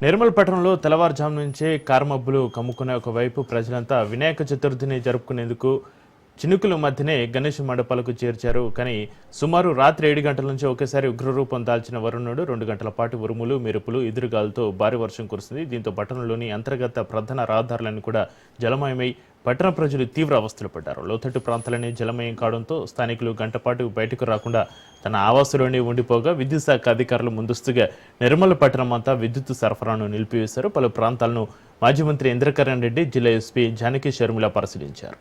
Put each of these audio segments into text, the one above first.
నిర్మల్ పట్టణంలో తెల్లవారుజాము నుంచే కారుమబ్బులు కమ్ముకునే ఒకవైపు ప్రజలంతా వినాయక చతుర్థిని జరుపుకునేందుకు చినుకుల మధ్యనే గణేష్ మండపాలకు చేర్చారు. కానీ సుమారు రాత్రి 7 గంటల నుంచి ఒకేసారి ఉగ్రరూపం దాల్చిన వరుణుడు 2 గంటల పాటు ఉరుములు, మెరుపులు, ఎదురుగాలతో భారీ వర్షం కురిసింది. దీంతో పట్టణంలోని అంతర్గత ప్రధాన రహదారులన్నీ కూడా జలమయమై పట్టణ ప్రజలు తీవ్ర అవస్థలు పడ్డారు. లోతట్టు ప్రాంతాలన్నీ జలమయం కావడంతో స్థానికులు గంటపాటు బయటకు రాకుండా తన ఆవాసులోనే ఉండిపోగా విద్యుత్ శాఖ అధికారులు ముందస్తుగా నిర్మల్ పట్టణం అంతా విద్యుత్ సరఫరాను నిలిపివేశారు. పలు ప్రాంతాలను మాజీ మంత్రి ఇంద్రకరణ్ రెడ్డి, జిల్లా ఎస్పీ జానకి షర్మిల పరిశీలించారు.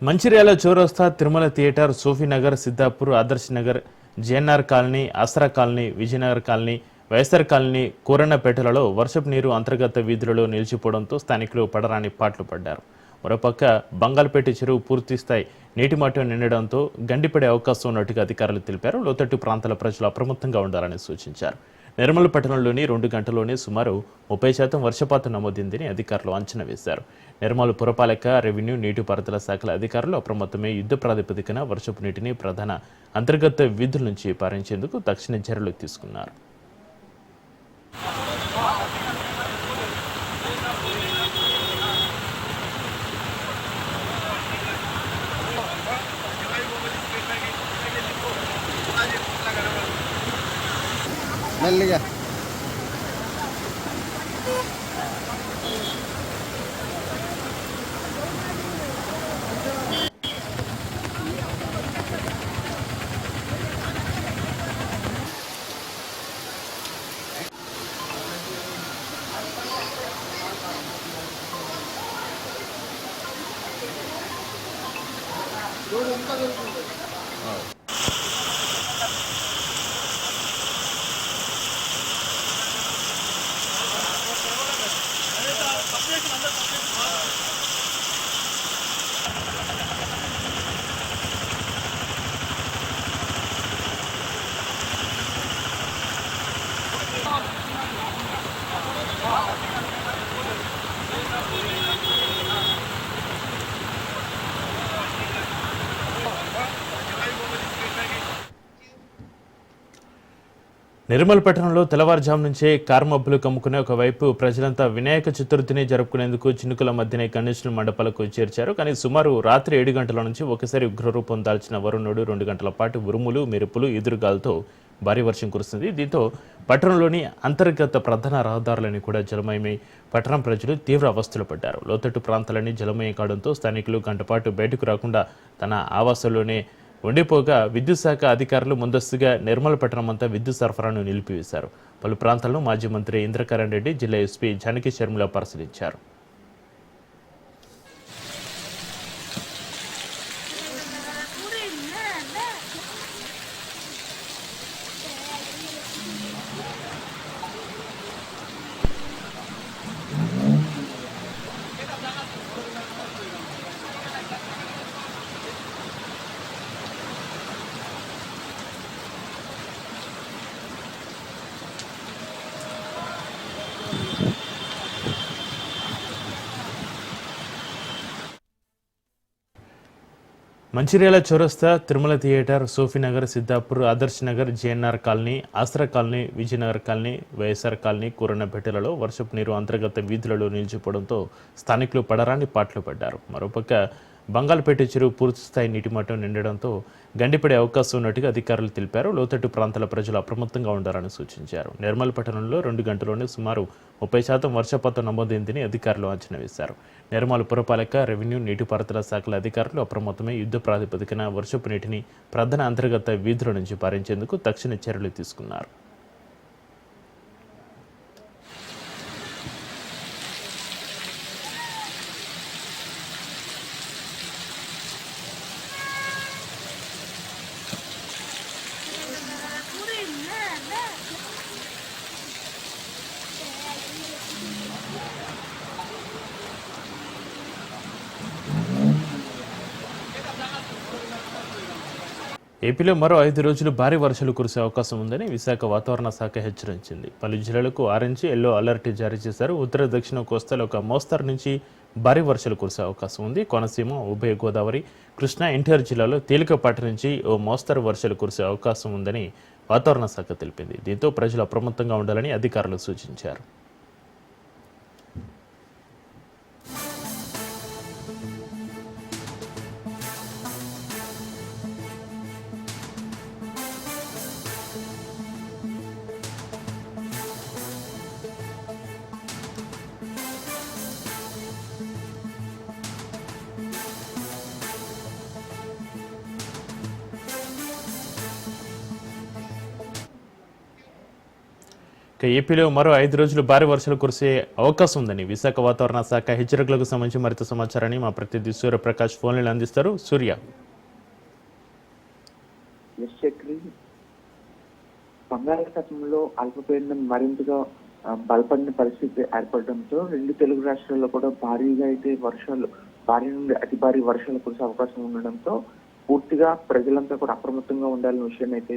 మంచిర్యాల చౌరస్తా, Tirumala theatre, Sofinagar, Siddhapur, Adarsh Nagar, JNR colony, Asara colony, Vijayanagar colony, YSR colony, కూరన్నపేటలలో వర్షపు నీరు అంతర్గత వీధులలో నిలిచిపోవడంతో స్థానికులు పడరాని పాట్లు పడ్డారు. మరోపక్క బంగాల్పేట చెరువు పూర్తిస్థాయి నీటి మట్టం నిండడంతో గండిపడే అవకాశం ఉన్నట్టుగా అధికారులు తెలిపారు. లోతట్టు ప్రాంతాల ప్రజలు అప్రమత్తంగా ఉండాలని సూచించారు. నిర్మల్ పట్టణంలోని 2 గంటల్లోనే సుమారు 30% వర్షపాతం నమోదైందని అధికారులు అంచనా వేశారు. నిర్మల్ పురపాలక, రెవెన్యూ, నీటిపారుదల శాఖల అధికారులు అప్రమత్తమై యుద్ధ ప్రాతిపదికన వర్షపు నీటిని ప్రధాన అంతర్గత వీధుల నుంచి పారించేందుకు తక్షణ చర్యలు తీసుకున్నారు. మెల్లిగా నిర్మల్ పట్టణంలో తెల్లవారుజాము నుంచే కారుమబ్బులు కమ్ముకునే ఒకవైపు ప్రజలంతా వినాయక చతుర్థిని జరుపుకునేందుకు చినుకుల మధ్యనే గణేష్ మండపాలకు చేర్చారు. కానీ సుమారు రాత్రి 7 గంటల నుంచి ఒకసారి ఉగ్రరూపం దాల్చిన వరుణుడు 2 గంటల పాటు ఉరుములు, మెరుపులు, ఎదురుగాలతో భారీ వర్షం కురిసింది. దీంతో పట్టణంలోని అంతర్గత ప్రధాన రహదారులని కూడా జలమయమై పట్టణం ప్రజలు తీవ్ర అవస్థలు పడ్డారు. లోతట్టు ప్రాంతాలన్నీ జలమయం కావడంతో స్థానికులు గంటపాటు బయటకు రాకుండా తన ఆవాసంలోనే ఉండిపోగా విద్యుత్ శాఖ అధికారులు ముందస్తుగా నిర్మల్ పట్టణం అంతా విద్యుత్ సరఫరాను నిలిపివేశారు. పలు ప్రాంతాలను మాజీ మంత్రి ఇంద్రకరణ్ రెడ్డి, జిల్లా ఎస్పీ జానకి షర్మిల పరిశీలించారు. మంచిర్యాల చౌరస్తా, Tirumala theatre, Sofinagar, Siddhapur, Adarsh Nagar, JNR colony, Asara colony, Vijayanagar colony, YSR colony, కూరన్నపేటలలో వర్షపు నీరు అంతర్గత వీధులలో నిలిచిపోవడంతో స్థానికులు పడరాని పాట్లు పడ్డారు. మరోపక్క బంగాల్పేట చెరువు పూర్తిస్థాయి నీటి మట్టం నిండడంతో గండిపడే అవకాశం ఉన్నట్టుగా అధికారులు తెలిపారు. లోతట్టు ప్రాంతాల ప్రజలు అప్రమత్తంగా ఉండాలని సూచించారు. నిర్మల్ పట్టణంలో 2 గంటల్లోనే సుమారు 30% వర్షపాతం నమోదైందని అధికారులు అంచనా వేశారు. నిర్మల్ పురపాలక, రెవెన్యూ, నీటిపారుదల శాఖల అధికారులు అప్రమత్తమై యుద్ధ ప్రాతిపదికన వర్షపు నీటిని ప్రధాన అంతర్గత వీధుల నుంచి పారించేందుకు తక్షణ చర్యలు తీసుకున్నారు. ఏపీలో మరో 5 రోజులు భారీ వర్షాలు కురిసే అవకాశం ఉందని విశాఖ వాతావరణ శాఖ హెచ్చరించింది. పలు జిల్లాలకు ఆరెంజ్, ఎల్లో అలర్ట్ జారీ చేశారు. ఉత్తర దక్షిణ కోస్తాలో ఒక మోస్తరు నుంచి భారీ వర్షాలు కురిసే అవకాశం ఉంది. కోనసీమ, ఉభయ గోదావరి, కృష్ణా, ఎన్టీఆర్ జిల్లాలో తేలికపాటి నుంచి ఓ మోస్తరు వర్షాలు కురిసే అవకాశం ఉందని వాతావరణ శాఖ తెలిపింది. దీంతో ప్రజలు అప్రమత్తంగా ఉండాలని అధికారులు సూచించారు. ఏపీలో మరో 5 రోజులు భారీ వర్షాలు కురిసే అవకాశం ఉందని విశాఖ వాతావరణ శాఖ హెచ్చరికలకు సంబంధించి మరింత సమాచారాన్ని మా ప్రతినిధి సూర్యప్రకాష్ ఫోన్లను అందిస్తారు. సూర్య, బంగాళాఖాతంలో అల్పపీడనం మరింతగా బలపడిన పరిస్థితి ఏర్పడడంతో 2 తెలుగు రాష్ట్రాల్లో కూడా భారీగా అయితే వర్షాలు, భారీ నుండి అతి భారీ వర్షాలు కురిసే అవకాశం ఉండడంతో పూర్తిగా ప్రజలంతా కూడా అప్రమత్తంగా ఉండాలనే విషయాన్ని అయితే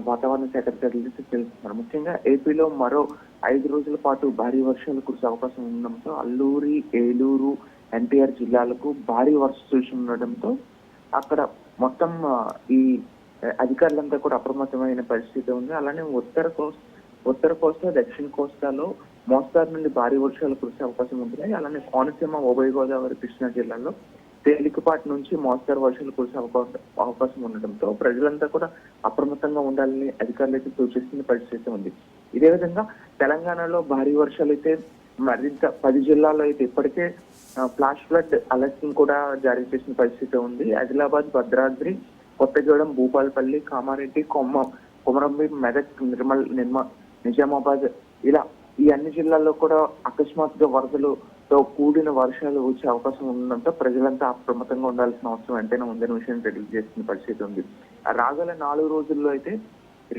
వాతావరణ శాఖ అధికారులు తెలుస్తున్నారు. ముఖ్యంగా ఏపీలో మరో 5 రోజుల పాటు భారీ వర్షాలు కురిసే అవకాశం ఉండడంతో అల్లూరి, ఏలూరు, ఎన్టీఆర్ జిల్లాలకు భారీ వర్ష సూచన ఉండడంతో అక్కడ మొత్తం ఈ అధికారులంతా కూడా అప్రమత్తమైన పరిస్థితి ఉంది. అలానే ఉత్తర కోస్తా, దక్షిణ కోస్తాలో మోస్తారు నుండి భారీ వర్షాలు కురిసే అవకాశం ఉంటుంది. అలానే కోనసీమ, ఉభయ గోదావరి, కృష్ణా జిల్లాలో తేలికపాటి నుంచి మోస్తరు వర్షాలు కురిసే అవకాశం ఉండడంతో ప్రజలంతా కూడా అప్రమత్తంగా ఉండాలని అధికారులు అయితే సూచిస్తున్న పరిస్థితి ఉంది. ఇదే విధంగా తెలంగాణలో భారీ వర్షాలు అయితే మరింత 10 జిల్లాల్లో అయితే ఇప్పటికే ఫ్లాష్ ఫ్లడ్ అలర్ట్ కూడా జారీ చేసిన పరిస్థితి ఉంది. ఆదిలాబాద్, భద్రాద్రి, కొత్తగూడెం, భూపాలపల్లి, కామారెడ్డి, కొమరంభీం, మెదక్, నిజామాబాద్ ఇలా ఈ అన్ని జిల్లాల్లో కూడా అకస్మాత్తుగా వరదలతో కూడిన వర్షాలు వచ్చే అవకాశం ఉండడంతో ప్రజలంతా అప్రమత్తంగా ఉండాల్సిన అవసరం ఎంతైనా ఉందనే విషయాన్ని తెలియజేస్తున్న పరిస్థితి ఉంది. రాగల 4 రోజుల్లో అయితే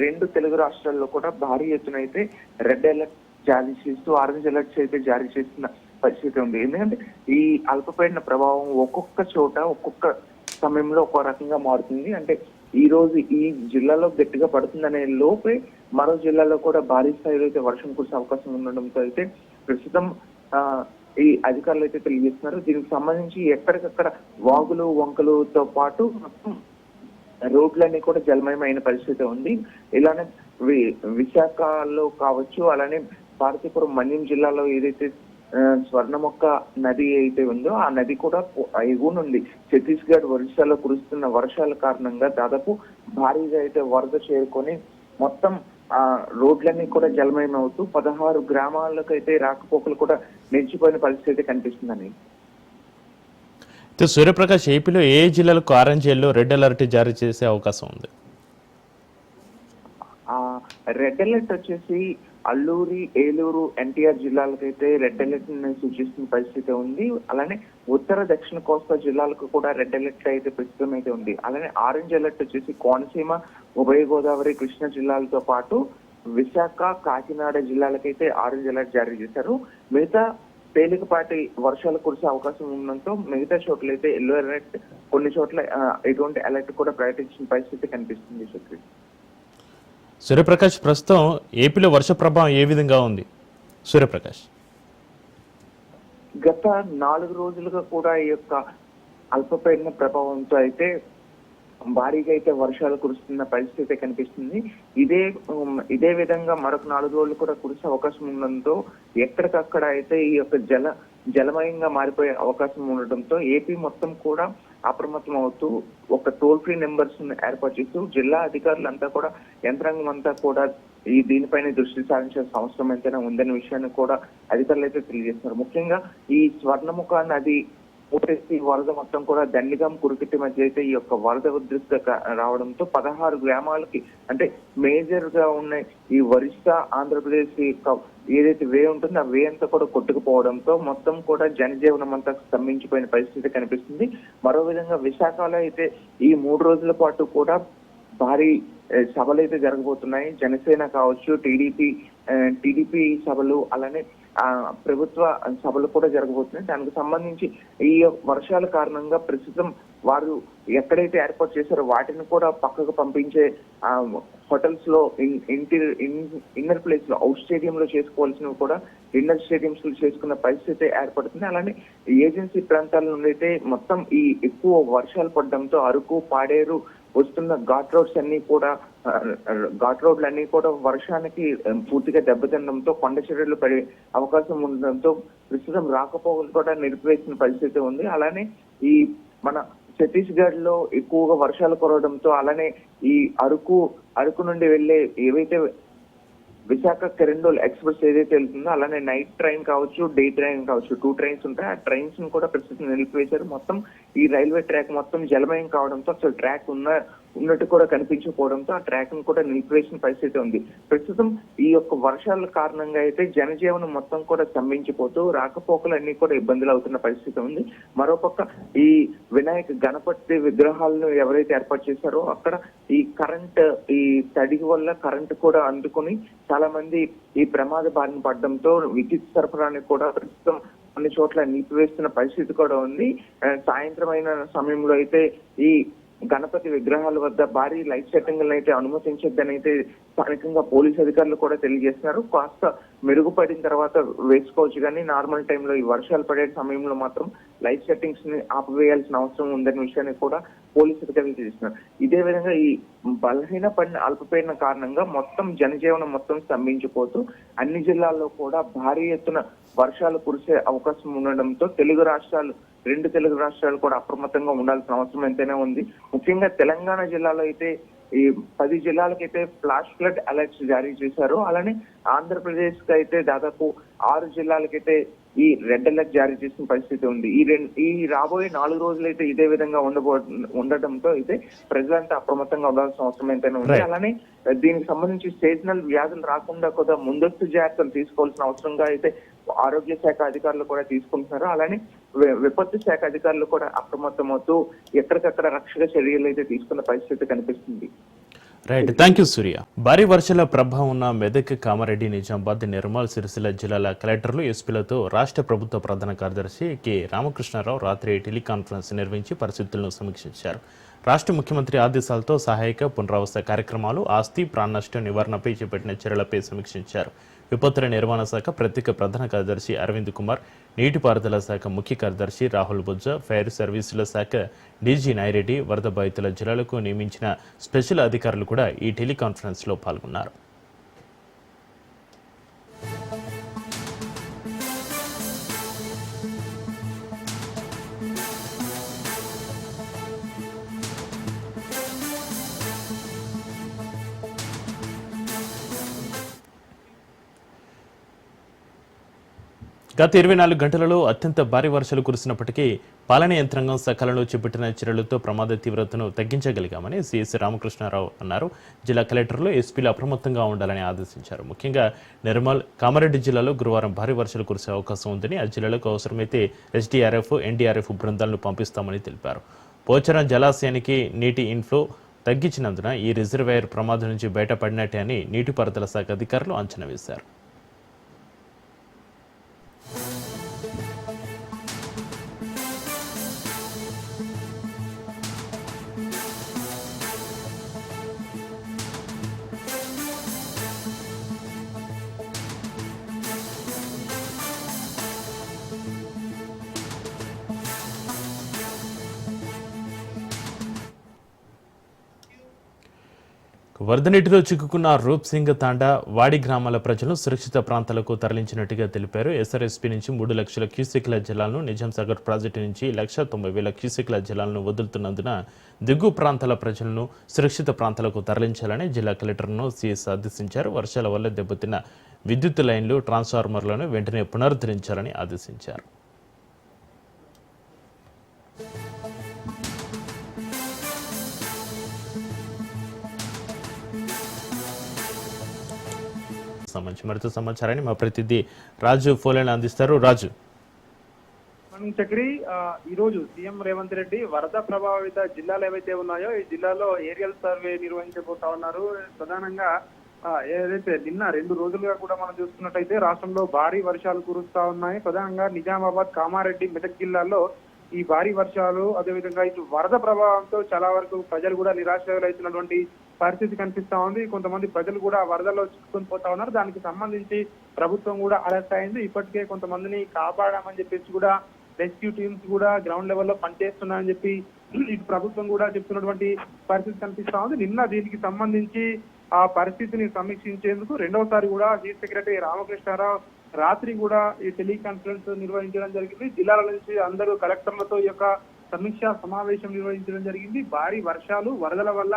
2 తెలుగు రాష్ట్రాల్లో కూడా భారీ ఎత్తున అయితే రెడ్ అలర్ట్ జారీ చేస్తూ ఆరెంజ్ అలర్ట్స్ అయితే జారీ చేస్తున్న పరిస్థితి ఉంది. ఎందుకంటే ఈ అల్పపీడన ప్రభావం ఒక్కొక్క చోట ఒక్కొక్క సమయంలో ఒక్కో రకంగా మారుతుంది. అంటే ఈ రోజు ఈ జిల్లాలో గట్టిగా పడుతుందనే లోపే మరో జిల్లాలో కూడా భారీ స్థాయిలో అయితే వర్షం కురిసే అవకాశం ఉండడంతో అయితే ప్రస్తుతం ఈ అధికారులు అయితే తెలియజేస్తున్నారు. దీనికి సంబంధించి ఎక్కడికక్కడ వాగులు, వంకలతో పాటు మొత్తం రోడ్లన్నీ కూడా జలమయమైన పరిస్థితి ఉంది. ఇలానే విశాఖలో కావచ్చు, అలానే పార్వతీపురం, మన్యం జిల్లాలో ఏదైతే స్వర్ణముఖ నది అయితే ఉందో ఆ నది కూడా ఎగువ నుండి ఛత్తీస్గఢ్, ఒరిస్సాలో కురుస్తున్న వర్షాల కారణంగా దాదాపు భారీగా అయితే వరద చేరుకొని మొత్తం రోడ్లన్నీ కూడా జలమయం అవుతూ 16 గ్రామాలకు అయితే రాకపోకలు కూడా నిలిచిపోయిన పరిస్థితి కనిపిస్తుందని. సూర్యప్రకాష్, ఏపీలో ఏ జిల్లాలకు ఆరెంజ్, ఎల్లో, రెడ్ అలర్ట్ జారీ చేసే అవకాశం ఉంది? రెడ్ అలర్ట్ వచ్చేసి అల్లూరి, ఏలూరు, ఎన్టీఆర్ జిల్లాలకైతే రెడ్ అలర్ట్ సూచిస్తున్న పరిస్థితి ఉంది. అలానే ఉత్తర దక్షిణ కోస్తా జిల్లాలకు కూడా రెడ్ అలర్ట్ అయితే ప్రస్తుతం అయితే ఉంది. అలానే ఆరెంజ్ అలర్ట్ వచ్చేసి కోనసీమ, ఉభయ గోదావరి, కృష్ణా జిల్లాలతో పాటు విశాఖ, కాకినాడ జిల్లాలకైతే ఆరెంజ్ అలర్ట్ జారీ చేశారు. మిగతా తేలికపాటి వర్షాలు కురిసే అవకాశం ఉండడంతో మిగతా చోట్ల అయితే ఎల్లో అలర్ట్, కొన్ని చోట్ల ఎటువంటి అలర్ట్ కూడా ప్రకటించిన పరిస్థితి కనిపిస్తుంది. సూర్యప్రకాష్, ప్రస్తుతం ఏపీలో వర్ష ప్రభావం ఏ విధంగా ఉంది? సూర్యప్రకాష్, గత 4 రోజులుగా కూడా ఈ యొక్క అల్పపీడన ప్రభావంతో అయితే భారీగా అయితే వర్షాలు కురుస్తున్న పరిస్థితి కనిపిస్తుంది. ఇదే విధంగా మరొక 4 రోజులు కూడా కురిసే అవకాశం ఉండడంతో ఎక్కడికక్కడ అయితే ఈ యొక్క జలమయంగా మారిపోయే అవకాశం ఉండడంతో ఏపీ మొత్తం కూడా అప్రమత్తం అవుతూ ఒక టోల్ ఫ్రీ నెంబర్స్ ఏర్పాటు చేస్తూ జిల్లా అధికారులంతా కూడా, యంత్రాంగం అంతా కూడా దీనిపైన దృష్టి సారించాల్సిన అవసరం ఎంతైనా ఉందనే విషయాన్ని కూడా అధికారులు అయితే తెలియజేస్తున్నారు. ముఖ్యంగా ఈ స్వర్ణముఖ నది పూర్తి వరద మొత్తం కూడా దండిగం, కురుకిట్టి మధ్య అయితే ఈ యొక్క వరద ఉధృత రావడంతో 16 గ్రామాలకి, అంటే మేజర్ గా ఉన్న ఈ ఒరిస్సా, ఆంధ్రప్రదేశ్ యొక్క ఏదైతే వే ఉంటుందో ఆ వే అంతా కూడా కొట్టుకుపోవడంతో మొత్తం కూడా జనజీవనం అంతా స్తంభించిపోయిన పరిస్థితి కనిపిస్తుంది. మరో విధంగా విశాఖలో అయితే ఈ 3 రోజుల పాటు కూడా భారీ సభలు అయితే జరగబోతున్నాయి. జనసేన కావచ్చు, టీడీపీ టీడీపీ సభలు అలానే ప్రభుత్వ సభలు కూడా జరగబోతున్నాయి. దానికి సంబంధించి ఈ వర్షాల కారణంగా ప్రస్తుతం వారు ఎక్కడైతే ఏర్పాటు చేశారో వాటిని కూడా పక్కకు పంపించే హోటల్స్ లో ఇన్నర్ ప్లేస్ లో అవుట్ స్టేడియం లో చేసుకోవాల్సినవి కూడా ఇన్నర్ స్టేడియంస్ లో చేసుకున్న పరిస్థితి ఏర్పడుతుంది. అలానే ఏజెన్సీ ప్రాంతాల నుండి అయితే మొత్తం ఈ ఎక్కువ వర్షాలు పడడంతో అరకు, పాడేరు వస్తున్న ఘాట్ రోడ్లన్నీ కూడా వర్షానికి పూర్తిగా దెబ్బతినడంతో కొండ చర్యలు పడే అవకాశం ఉండడంతో ప్రస్తుతం రాకపోకలు కూడా నిలిపివేసిన పరిస్థితి ఉంది. అలానే ఈ మన ఛత్తీస్గఢ్ లో ఎక్కువగా వర్షాలు కురవడంతో అలానే ఈ అరకు నుండి వెళ్లే ఏవైతే విశాఖ కిరండోల్ ఎక్స్ప్రెస్ ఏదైతే వెళ్తుందో అలానే నైట్ ట్రైన్ కావచ్చు, డే ట్రైన్ కావచ్చు, 2 ట్రైన్స్ ఉంటాయి. ఆ ట్రైన్స్ ను కూడా ప్రస్తుతం నిలిపివేశారు. మొత్తం ఈ రైల్వే ట్రాక్ మొత్తం జలమయం కావడంతో అసలు ట్రాక్ ఉన్నట్టు కూడా కనిపించకపోవడంతో ఆ ట్రాక్ ను కూడా నిలిపివేసిన పరిస్థితి ఉంది. ప్రస్తుతం ఈ యొక్క వర్షాల కారణంగా అయితే జనజీవనం మొత్తం కూడా స్తంభించిపోతూ రాకపోకలు అన్ని కూడా ఇబ్బందులు అవుతున్న పరిస్థితి ఉంది. మరోపక్క ఈ వినాయక గణపతి విగ్రహాలను ఎవరైతే ఏర్పాటు చేశారో అక్కడ ఈ తడి వల్ల కరెంట్ కూడా అందుకుని చాలా మంది ఈ ప్రమాద బారిన పడడంతో విద్యుత్ సరఫరాని కూడా ప్రస్తుతం కొన్ని చోట్ల నిలిపివేస్తున్న పరిస్థితి కూడా ఉంది. సాయంత్రం అయిన సమయంలో అయితే ఈ గణపతి విగ్రహాల వద్ద భారీ లైట్ సెట్టింగ్లను అయితే అనుమతించొద్దని అయితే స్థానికంగా పోలీసు అధికారులు కూడా తెలియజేస్తున్నారు. కాస్త మెరుగుపడిన తర్వాత వేసుకోవచ్చు కానీ నార్మల్ టైంలో ఈ వర్షాలు పడే సమయంలో మాత్రం లైట్ సెట్టింగ్స్ ని ఆపివేయాల్సిన అవసరం ఉందనే విషయాన్ని కూడా పోలీసు అధికారులు తెలియజేస్తున్నారు. ఇదే విధంగా ఈ బలహీనపడిన అల్పపీడన కారణంగా మొత్తం జనజీవనం మొత్తం స్తంభించిపోతూ అన్ని జిల్లాల్లో కూడా భారీ ఎత్తున వర్షాలు కురిసే అవకాశం ఉండడంతో 2 తెలుగు రాష్ట్రాలు కూడా అప్రమత్తంగా ఉండాల్సిన అవసరం ఎంతైనా ఉంది. ముఖ్యంగా తెలంగాణ జిల్లాలో అయితే ఈ 10 జిల్లాలకైతే ఫ్లాష్ ఫ్లడ్ అలర్ట్స్ జారీ చేశారు. అలానే ఆంధ్రప్రదేశ్ కి అయితే దాదాపు 6 జిల్లాలకైతే ఈ రెడ్ అలర్ట్ జారీ చేసిన పరిస్థితి ఉంది. ఈ రాబోయే 4 రోజులైతే ఇదే విధంగా ఉండటంతో అయితే ప్రజలంతా అప్రమత్తంగా ఉండాల్సిన అవసరం ఎంతైనా ఉంది. అలానే దీనికి సంబంధించి సీజనల్ వ్యాధులు రాకుండా కూడా ముందస్తు జాగ్రత్తలు తీసుకోవాల్సిన అవసరంగా అయితే ఆరోగ్య శాఖ అధికారులు కూడా తీసుకుంటున్నారు. అలానే విపత్తు శాఖ అధికారులు కూడా అప్రమత్తమవుతూ ఎక్కడికక్కడ రక్షక చర్యలు అయితే తీసుకున్న పరిస్థితి కనిపిస్తుంది. రైట్, థ్యాంక్ యూ సూర్య. భారీ వర్షాల ప్రభావం ఉన్న మెదక్, కామారెడ్డి, నిజామాబాద్, నిర్మల్, సిరిసిల్ల జిల్లాల కలెక్టర్లు, ఎస్పీలతో రాష్ట్ర ప్రభుత్వ ప్రధాన కార్యదర్శి కె రామకృష్ణారావు రాత్రి టెలికాన్ఫరెన్స్ నిర్వహించి పరిస్థితులను సమీక్షించారు. రాష్ట్ర ముఖ్యమంత్రి ఆదేశాలతో సహాయక పునరావాస కార్యక్రమాలు, ఆస్తి ప్రాణ నష్టం నివారణపై చేపట్టిన చర్యలపై సమీక్షించారు. విపత్తుల నిర్వహణ శాఖ ప్రత్యేక ప్రధాన కార్యదర్శి అరవింద్ కుమార్, నీటిపారుదల శాఖ ముఖ్య కార్యదర్శి రాహుల్ బుజ్జ, ఫైర్ సర్వీసుల శాఖ డీజీ నాయిరెడ్డి, వరద బాధితుల జిల్లాలకు నియమించిన స్పెషల్ అధికారులు కూడా ఈ టెలికాన్ఫరెన్స్లో పాల్గొన్నారు. గత 24 గంటలలో అత్యంత భారీ వర్షాలు కురిసినప్పటికీ పాలనా యంత్రాంగం సకాలంలో చేపట్టిన చర్యలతో ప్రమాద తీవ్రతను తగ్గించగలిగామని సిఎస్ రామకృష్ణారావు అన్నారు. జిల్లా కలెక్టర్లు, ఎస్పీలు అప్రమత్తంగా ఉండాలని ఆదేశించారు. ముఖ్యంగా నిర్మల్, కామారెడ్డి జిల్లాలో గురువారం భారీ వర్షాలు కురిసే అవకాశం ఉందని, ఆ జిల్లాలకు అవసరమైతే ఎస్డీఆర్ఎఫ్, ఎన్డీఆర్ఎఫ్ బృందాలను పంపిస్తామని తెలిపారు. పోచారం జలాశయానికి నీటి ఇన్ఫ్లో తగ్గించినందున ఈ రిజర్వాయర్ ప్రమాదం నుంచి బయటపడినట్టే అని నీటిపారుదల శాఖ అధికారులు అంచనా వేశారు. వరద నీటిలో చిక్కుకున్న రూప్ సింగ్ తాండా, వాడి గ్రామాల ప్రజలను సురక్షిత ప్రాంతాలకు తరలించినట్టుగా తెలిపారు. ఎస్ఆర్ఎస్పీ నుంచి 3 లక్షల క్యూసెక్ల జలాలను, నిజాం సాగర్ ప్రాజెక్టు నుంచి 1,90,000 క్యూసెక్ల జలాలను వదులుతున్నందున దిగువ ప్రాంతాల ప్రజలను సురక్షిత ప్రాంతాలకు తరలించాలని జిల్లా కలెక్టర్ను సీఎస్ ఆదేశించారు. వర్షాల వల్ల దెబ్బతిన్న విద్యుత్ లైన్లు, ట్రాన్స్ఫార్మర్లను వెంటనే పునరుద్ధరించాలని ఆదేశించారు. మరింత సమాచారాన్ని మా ప్రతినిధి రాజు ఫోలెన్ అందిస్తారు. రాజు, చక్రి, ఈ రోజు సీఎం రేవంత్ రెడ్డి వరద ప్రభావిత జిల్లాలు ఏవైతే ఉన్నాయో ఈ జిల్లాలో ఏరియల్ సర్వే నిర్వహించబోతా ఉన్నారు. ప్రధానంగా ఏదైతే నిన్న 2 రోజులుగా కూడా మనం చూస్తున్నట్టయితే రాష్ట్రంలో భారీ వర్షాలు కురుస్తా ఉన్నాయి. ప్రధానంగా నిజామాబాద్, కామారెడ్డి, మెదక్ జిల్లాల్లో ఈ భారీ వర్షాలు, అదేవిధంగా ఇటు వరద ప్రభావంతో చాలా వరకు ప్రజలు కూడా నిరాశ్రయులైతున్నటువంటి పరిస్థితి కనిపిస్తా ఉంది. కొంతమంది ప్రజలు కూడా వరదలో చిక్కుకొని పోతా ఉన్నారు. దానికి సంబంధించి ప్రభుత్వం కూడా అలర్ట్ అయింది. ఇప్పటికే కొంతమందిని కాపాడామని చెప్పేసి కూడా రెస్క్యూ టీమ్స్ కూడా గ్రౌండ్ లెవెల్లో పనిచేస్తున్నాయని చెప్పి ఇటు ప్రభుత్వం కూడా చెప్తున్నటువంటి పరిస్థితి కనిపిస్తా ఉంది. నిన్న దీనికి సంబంధించి ఆ పరిస్థితిని సమీక్షించేందుకు రెండవసారి కూడా చీఫ్ సెక్రటరీ రామకృష్ణారావు రాత్రి కూడా ఈ టెలికాన్ఫరెన్స్ నిర్వహించడం జరిగింది. జిల్లాల నుంచి అందరూ కలెక్టర్లతో ఈ యొక్క సమీక్షా సమావేశం నిర్వహించడం జరిగింది. భారీ వర్షాలు, వరదల వల్ల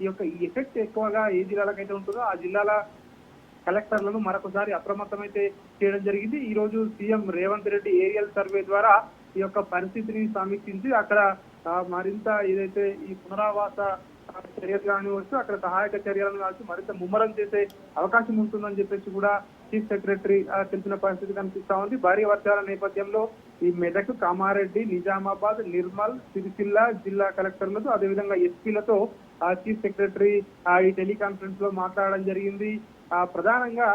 ఈ ఎఫెక్ట్ ఎక్కువగా ఏ జిల్లాలకైతే ఉంటుందో ఆ జిల్లాల కలెక్టర్లను మరొకసారి అప్రమత్తమైతే చేయడం జరిగింది. ఈ రోజు CM Revanth Reddy aerial survey ద్వారా ఈ యొక్క పరిస్థితిని సమీక్షించి అక్కడ మరింత ఏదైతే ఈ పునరావాస చర్యలు కానివచ్చు, అక్కడ సహాయక చర్యలను కావచ్చు మరింత ముమ్మరం చేసే అవకాశం ఉంటుందని చెప్పేసి కూడా చీఫ్ సెక్రటరీ తెలిపిన పరిస్థితి కనిపిస్తా ఉంది. భారీ వర్షాల నేపథ్యంలో ఈ మెదక్, కామారెడ్డి, నిజామాబాద్, నిర్మల్, సిరిసిల్ల జిల్లా కలెక్టర్లతో అదేవిధంగా ఎస్పీలతో చీఫ్ సెక్రటరీ ఈ టెలికాన్ఫరెన్స్ లో మాట్లాడడం జరిగింది. ప్రధానంగా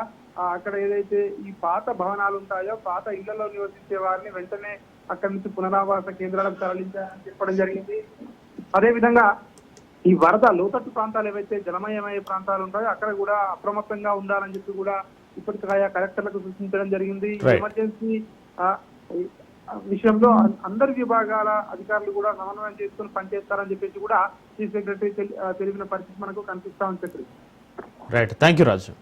అక్కడ ఏదైతే ఈ పాత భవనాలు ఉంటాయో, పాత ఇళ్లలో నివసించే వారిని వెంటనే అక్కడి నుంచి పునరావాస కేంద్రాలకు తరలించాలని చెప్పడం జరిగింది. అదేవిధంగా ఈ వరద లోతట్టు ప్రాంతాలు ఏవైతే జలమయమయ్యే ప్రాంతాలు ఉంటాయో అక్కడ కూడా అప్రమత్తంగా ఉండాలని చెప్పి కూడా ఇప్పటికే ఆయా కలెక్టర్లకు సూచించడం జరిగింది. ఎమర్జెన్సీ విషయంలో అందరి విభాగాల అధికారులు కూడా సమన్వయం చేసుకుని పనిచేస్తారని చెప్పేసి కూడా చీఫ్ సెక్రటరీ తెలిపిన పరిస్థితి మనకు కనిపిస్తా ఉంది. సెక్రటరీ రైట్, థ్యాంక్ యూ రాజు.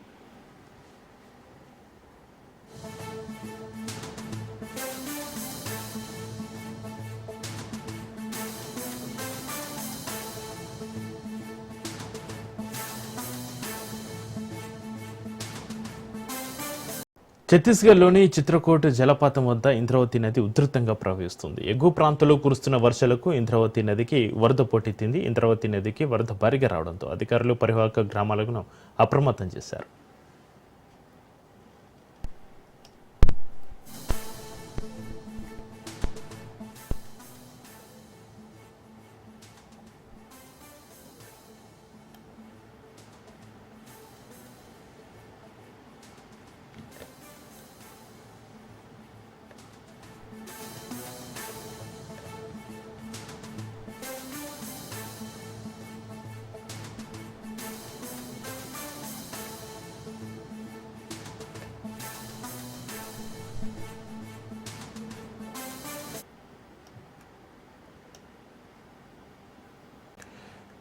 ఛత్తీస్గఢ్లోని చిత్రకూట్ జలపాతం వద్ద ఇంద్రావతి నది ఉధృతంగా ప్రవహిస్తుంది. ఎగువ ప్రాంతంలో కురుస్తున్న వర్షాలకు ఇంద్రావతి నదికి వరద పోటెత్తింది. ఇంద్రావతి నదికి వరద భారీగా రావడంతో అధికారులు పరివాహక గ్రామాలను అప్రమత్తం చేశారు.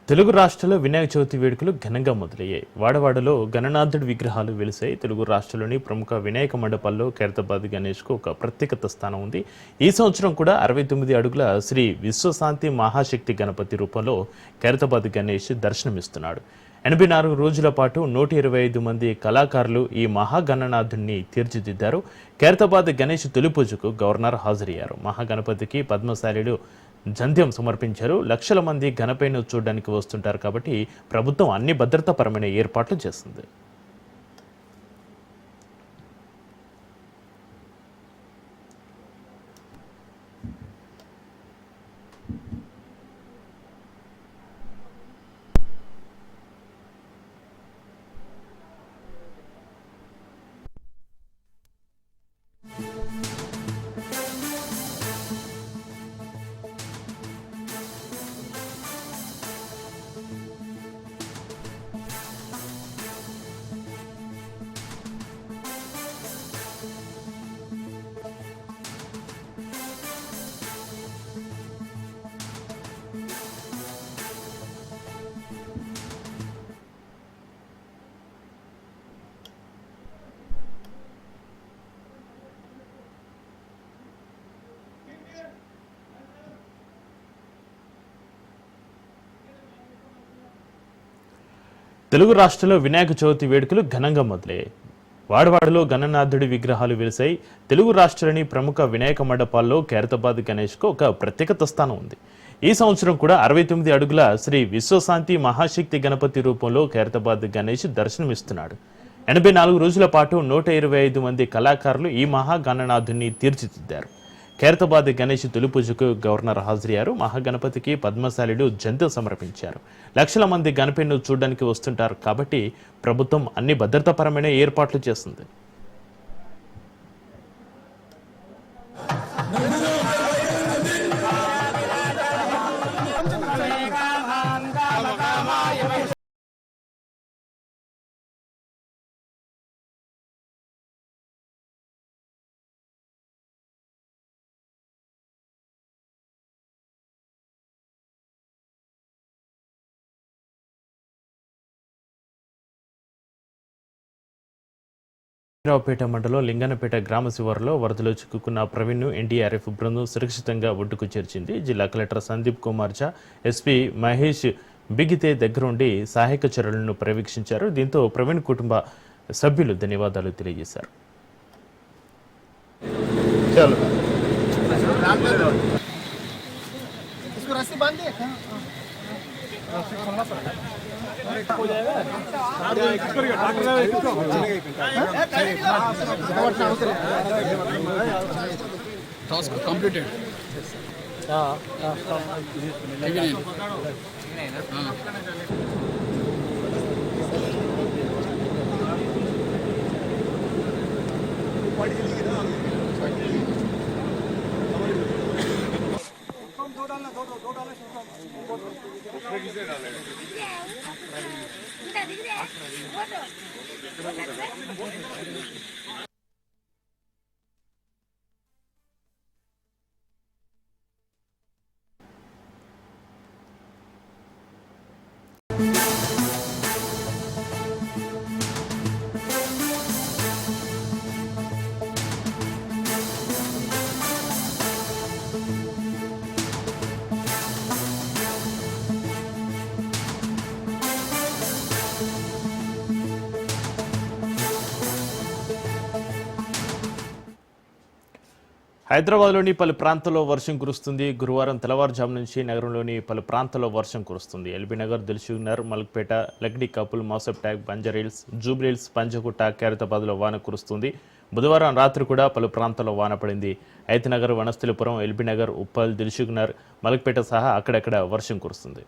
తెలుగు రాష్ట్రాల్లో వినాయక చవితి వేడుకలు ఘనంగా మొదలయ్యాయి. వాడవాడలో గణనాథుడి విగ్రహాలు వెలిసాయి. తెలుగు రాష్ట్రాల్లోని ప్రముఖ వినాయక మండపాల్లో ఖైరతాబాద్ గణేష్కు ఒక ప్రత్యేకత స్థానం ఉంది. ఈ సంవత్సరం కూడా 69 అడుగుల శ్రీ విశ్వశాంతి మహాశక్తి గణపతి రూపంలో ఖైరతాబాద్ గణేష్ దర్శనమిస్తున్నాడు. 84 రోజుల పాటు 125 మంది కళాకారులు ఈ మహాగణనాథుడిని తీర్చిదిద్దారు. ఖైరతాబాద్ గణేష్ తొలి పూజకు గవర్నర్ హాజరయ్యారు. మహాగణపతికి పద్మశాలిలు జంధ్యం సమర్పించారు. లక్షల మంది గణపైను చూడడానికి వస్తుంటారు కాబట్టి ప్రభుత్వం అన్ని భద్రతాపరమైన ఏర్పాట్లు చేస్తుంది. తెలుగు రాష్ట్రాల్లో వినాయక చవితి వేడుకలు ఘనంగా మొదలయ్యాయి. వాడవాడలో గణనాథుడి విగ్రహాలు వెలిసాయి. తెలుగు రాష్ట్రాలని ప్రముఖ వినాయక మండపాల్లో ఖైరతాబాద్ గణేష్కు ఒక ప్రత్యేకత స్థానం ఉంది. ఈ సంవత్సరం కూడా 69 అడుగుల శ్రీ విశ్వశాంతి మహాశక్తి గణపతి రూపంలో ఖైరతాబాద్ గణేష్ దర్శనమిస్తున్నాడు. 84 రోజుల పాటు 125 మంది కళాకారులు ఈ మహాగణనాథుని తీర్చిదిద్దారు. ఖైరతాబాద్ గణేష్ తొలి పూజకు గవర్నర్ హాజరయ్యారు. మహాగణపతికి పద్మశాలిలు జంతు సమర్పించారు. లక్షల మంది గణపతిని చూడడానికి వస్తుంటారు కాబట్టి ప్రభుత్వం అన్ని భద్రతాపరమైన ఏర్పాట్లు చేస్తుంది. రావుపేట మండలం లింగనపేట గ్రామ శివారులో వరదలో చిక్కుకున్న ప్రవీణ్ను ఎన్డీఆర్ఎఫ్ బృందం సురక్షితంగా ఒడ్డుకు చేర్చింది. జిల్లా కలెక్టర్ సందీప్ కుమార్ ఝా, ఎస్పీ మహేష్ బిగితే దగ్గరుండి సహాయక చర్యలను పర్యవేక్షించారు. దీంతో ప్రవీణ్ కుటుంబ సభ్యులు ధన్యవాదాలు తెలియజేశారు. Task completed. హైదరాబాద్లోని పలు ప్రాంతాల్లో వర్షం కురుస్తుంది. గురువారం తెల్లవారుజాము నుంచి నగరంలోని పలు ప్రాంతాల్లో వర్షం కురుస్తుంది. ఎల్బీనగర్, దిల్సుఖ్నగర్, మలక్పేట, లక్డీ కపుల్, మౌసఫ్ ట్యాగ్, బంజారాహిల్స్, జూబ్లీహిల్స్, పంజగుట్ట, ఖైరతాబాద్లో వాన కురుస్తుంది. బుధవారం రాత్రి కూడా పలు ప్రాంతాల్లో వాన పడింది. ఐతనగర్, వనస్థలిపురం, ఎల్బీనగర్, ఉప్పల్, దిల్సుఖ్నగర్, మలక్పేట సహా అక్కడక్కడ వర్షం కురుస్తుంది.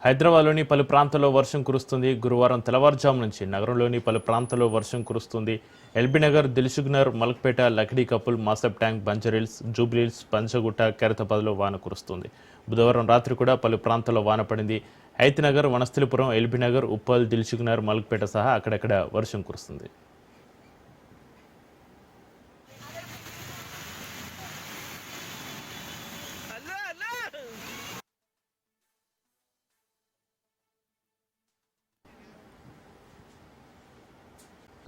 హైదరాబాద్లోని పలు ప్రాంతాల్లో వర్షం కురుస్తుంది. గురువారం తెల్లవారుజాము నుంచి నగరంలోని పలు ప్రాంతాల్లో వర్షం కురుస్తుంది. ఎల్బీనగర్, దిల్సుఖ్నగర్, మలక్పేట, లక్డీ కపుల్, మాసఫ్ ట్యాంక్, బంజారాహిల్స్, జూబ్లీహిల్స్, పంజగుట్ట, ఖైరతాబాద్లో వాన కురుస్తుంది. బుధవారం రాత్రి కూడా పలు ప్రాంతాల్లో వాన పడింది. ఐతనగర్, వనస్థలిపురం, ఎల్బీనగర్, ఉప్పల్, దిల్సుఖ్నగర్, మలక్పేట సహా అక్కడక్కడ వర్షం కురుస్తుంది.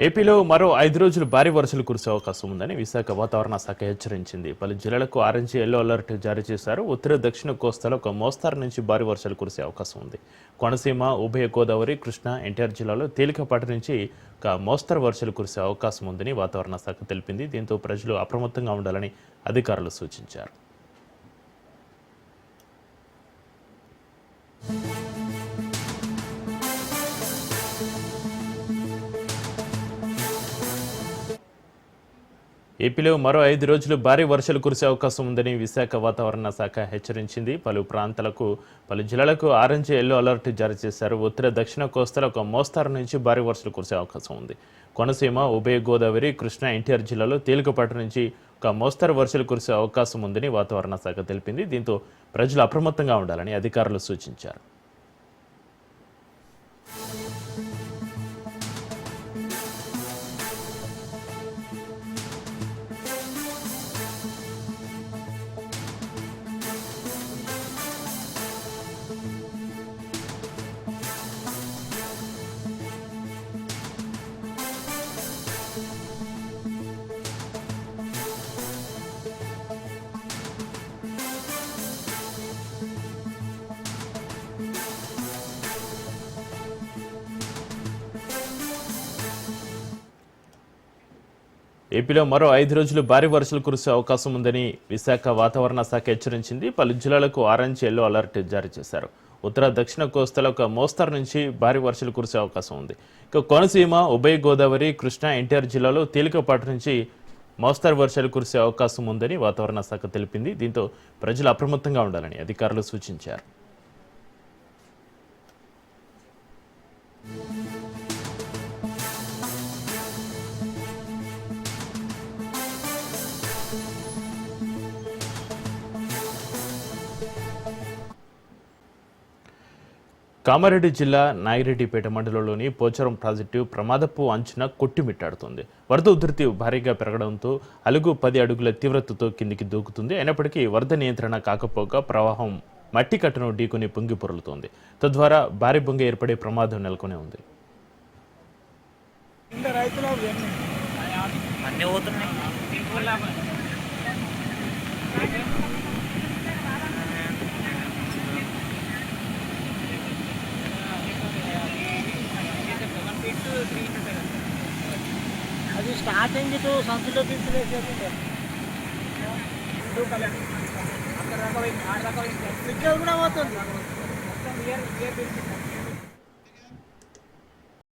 ఏపీలో మరో 5 రోజులు భారీ వర్షాలు కురిసే అవకాశం ఉందని విశాఖ వాతావరణ శాఖ హెచ్చరించింది. పలు జిల్లాలకు ఆరెంజ్, ఎల్లో అలర్ట్ జారీ చేశారు. ఉత్తర దక్షిణ కోస్తాలో ఒక మోస్తారు నుంచి భారీ వర్షాలు కురిసే అవకాశం ఉంది. కోనసీమ, ఉభయ గోదావరి, కృష్ణా, ఎన్టీఆర్ జిల్లాలో తేలికపాటి నుంచి ఒక మోస్తరు వర్షాలు కురిసే అవకాశం ఉందని వాతావరణ శాఖ తెలిపింది. దీంతో ప్రజలు అప్రమత్తంగా ఉండాలని అధికారులు సూచించారు. ఏపీలో మరో 5 రోజులు భారీ వర్షాలు కురిసే అవకాశం ఉందని విశాఖ వాతావరణ శాఖ హెచ్చరించింది. పలు జిల్లాలకు ఆరెంజ్, ఎల్లో అలర్ట్ జారీ చేశారు. ఉత్తర దక్షిణ కోస్తాలో ఒక మోస్తారు నుంచి భారీ వర్షాలు కురిసే అవకాశం ఉంది. కోనసీమ, ఉభయ గోదావరి, కృష్ణా, ఎన్టీఆర్ జిల్లాలో తేలికపాటి నుంచి ఒక మోస్తరు వర్షాలు కురిసే అవకాశం ఉందని వాతావరణ శాఖ తెలిపింది. దీంతో ప్రజలు అప్రమత్తంగా ఉండాలని అధికారులు సూచించారు. ఏపీలో మరో 5 రోజులు భారీ వర్షాలు కురిసే అవకాశం ఉందని విశాఖ వాతావరణ శాఖ హెచ్చరించింది. పలు జిల్లాలకు ఆరెంజ్ ఎల్లో అలర్ట్ జారీ చేశారు. ఉత్తర దక్షిణ కోస్తాలో ఒక మోస్తరు నుంచి భారీ వర్షాలు కురిసే అవకాశం ఉంది. ఇక కోనసీమ, ఉభయ గోదావరి, కృష్ణా, ఎన్టీఆర్ జిల్లాలో తేలికపాటి నుంచి మోస్తరు వర్షాలు కురిసే అవకాశం ఉందని వాతావరణ శాఖ తెలిపింది. దీంతో ప్రజలు అప్రమత్తంగా ఉండాలని అధికారులు సూచించారు. కామారెడ్డి జిల్లా నాగిరెడ్డిపేట మండలంలోని పోచారం ప్రాజెక్టు ప్రమాదపు అంచున కొట్టిమిట్టాడుతుంది. వరద ఉధృతి భారీగా పెరగడంతో అలుగు 10 అడుగుల తీవ్రతతో కిందికి దూకుతుంది. అయినప్పటికీ వరద నియంత్రణ కాకపోగా ప్రవాహం మట్టి కట్టను ఢీకొని పొంగి పొరులుతోంది. తద్వారా భారీ బొంగ ఏర్పడే ప్రమాదం నెలకొని ఉంది. అది స్టార్టింగ్ ఇటు సంచులో తీసుకునేసేది కూడా పోతుంది.